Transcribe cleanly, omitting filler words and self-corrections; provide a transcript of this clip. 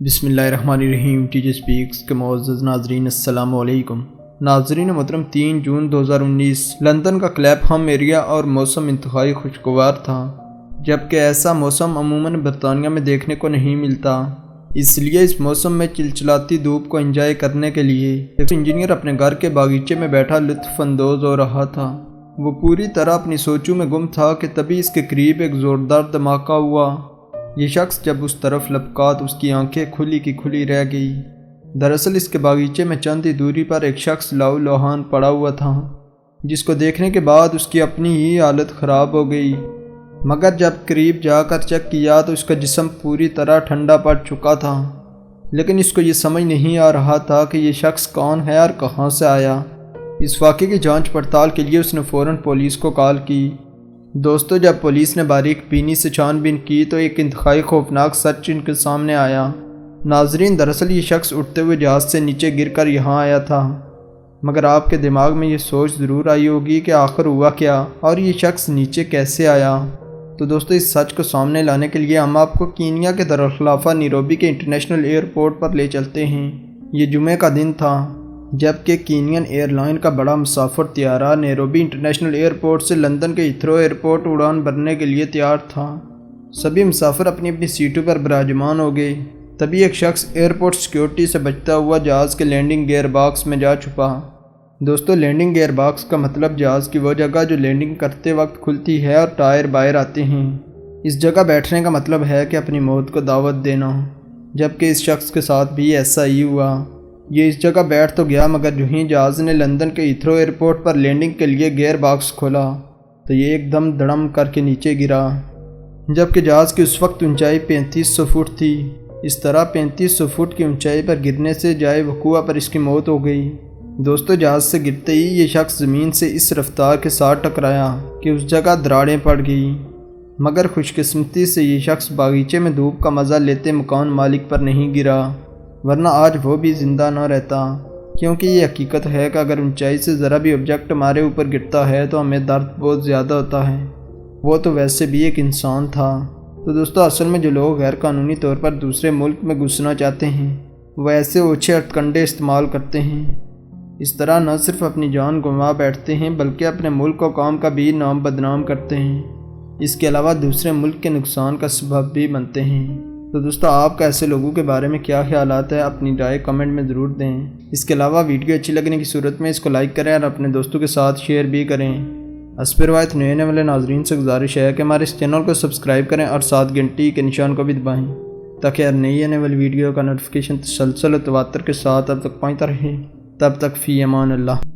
بسم اللہ الرحمن الرحیم۔ ٹی جی سپیکس کے معزز ناظرین السلام علیکم۔ ناظرین محترم، 3 جون 2019 لندن کا کلیپہم ایریا اور موسم انتہائی خوشگوار تھا، جبکہ ایسا موسم عموماً برطانیہ میں دیکھنے کو نہیں ملتا۔ اس لیے اس موسم میں چلچلاتی دھوپ کو انجوائے کرنے کے لیے ایک انجینئر اپنے گھر کے باغیچے میں بیٹھا لطف اندوز ہو رہا تھا۔ وہ پوری طرح اپنی سوچوں میں گم تھا کہ تبھی اس کے قریب ایک زوردار دھماکہ ہوا۔ یہ شخص جب اس طرف لپکا تو اس کی آنکھیں کھلی کی کھلی رہ گئی۔ دراصل اس کے باغیچے میں چند ہی دوری پر ایک شخص لہو لہان پڑا ہوا تھا، جس کو دیکھنے کے بعد اس کی اپنی ہی حالت خراب ہو گئی۔ مگر جب قریب جا کر چیک کیا تو اس کا جسم پوری طرح ٹھنڈا پڑ چکا تھا، لیکن اس کو یہ سمجھ نہیں آ رہا تھا کہ یہ شخص کون ہے اور کہاں سے آیا۔ اس واقعے کی جانچ پڑتال کے لیے اس نے فوراً پولیس کو کال کی۔ دوستو، جب پولیس نے باریک بینی سے چھان بین کی تو ایک انتہائی خوفناک سچ ان کے سامنے آیا۔ ناظرین، دراصل یہ شخص اٹھتے ہوئے جہاز سے نیچے گر کر یہاں آیا تھا۔ مگر آپ کے دماغ میں یہ سوچ ضرور آئی ہوگی کہ آخر ہوا کیا اور یہ شخص نیچے کیسے آیا۔ تو دوستو، اس سچ کو سامنے لانے کے لیے ہم آپ کو کینیا کے دارالخلافہ نیروبی کے انٹرنیشنل ایئرپورٹ پر لے چلتے ہیں۔ یہ جمعہ کا دن تھا، جبکہ کینین ایئر لائن کا بڑا مسافر طیارہ نیروبی انٹرنیشنل ایئرپورٹ سے لندن کے ہیتھرو ایئرپورٹ اڑان بھرنے کے لیے تیار تھا۔ سبھی مسافر اپنی اپنی سیٹوں پر براجمان ہو گئے۔ تبھی ایک شخص ایئرپورٹ سیکیورٹی سے بچتا ہوا جہاز کے لینڈنگ گیئر باکس میں جا چھپا۔ دوستو، لینڈنگ گیئر باکس کا مطلب جہاز کی وہ جگہ جو لینڈنگ کرتے وقت کھلتی ہے اور ٹائر باہر آتے ہیں۔ اس جگہ بیٹھنے کا مطلب ہے کہ اپنی موت کو دعوت دینا، جبکہ اس شخص کے ساتھ بھی ایسا ہی ہوا۔ یہ اس جگہ بیٹھ تو گیا، مگر جو ہی جہاز نے لندن کے ہیتھرو ایئرپورٹ پر لینڈنگ کے لیے گیئر باکس کھولا تو یہ ایک دم دڑم کر کے نیچے گرا، جبکہ جہاز کی اس وقت اونچائی 3500 فٹ تھی۔ اس طرح 3500 فٹ کی اونچائی پر گرنے سے جائے وقوع پر اس کی موت ہو گئی۔ دوستو، جہاز سے گرتے ہی یہ شخص زمین سے اس رفتار کے ساتھ ٹکرایا کہ اس جگہ دراڑیں پڑ گئی، مگر خوش قسمتی سے یہ شخص باغیچے میں دھوپ کا مزہ لیتے مکان مالک پر نہیں گرا، ورنہ آج وہ بھی زندہ نہ رہتا۔ کیونکہ یہ حقیقت ہے کہ اگر اونچائی سے ذرا بھی آبجیکٹ ہمارے اوپر گرتا ہے تو ہمیں درد بہت زیادہ ہوتا ہے۔ وہ تو ویسے بھی ایک انسان تھا۔ تو دوستو، اصل میں جو لوگ غیر قانونی طور پر دوسرے ملک میں گھسنا چاہتے ہیں وہ ایسے اوچھے ہتھکنڈے استعمال کرتے ہیں۔ اس طرح نہ صرف اپنی جان گنوا بیٹھتے ہیں بلکہ اپنے ملک و قوم کا بھی نام بدنام کرتے ہیں۔ اس کے علاوہ دوسرے ملک کے نقصان کا سبب بھی بنتے ہیں۔ تو دوستو، آپ کا ایسے لوگوں کے بارے میں کیا خیالات ہیں؟ اپنی رائے کمنٹ میں ضرور دیں۔ اس کے علاوہ ویڈیو اچھی لگنے کی صورت میں اس کو لائک کریں اور اپنے دوستوں کے ساتھ شیئر بھی کریں۔ حسب روایت نئے آنے والے ناظرین سے گزارش ہے کہ ہمارے اس چینل کو سبسکرائب کریں اور ساتھ گھنٹی کے نشان کو بھی دبائیں، تاکہ ہر نئی آنے والی ویڈیو کا نوٹیفیکیشن تسلسل و تواتر کے ساتھ اب تک پہنچتا رہے۔ تب تک فی امان اللہ۔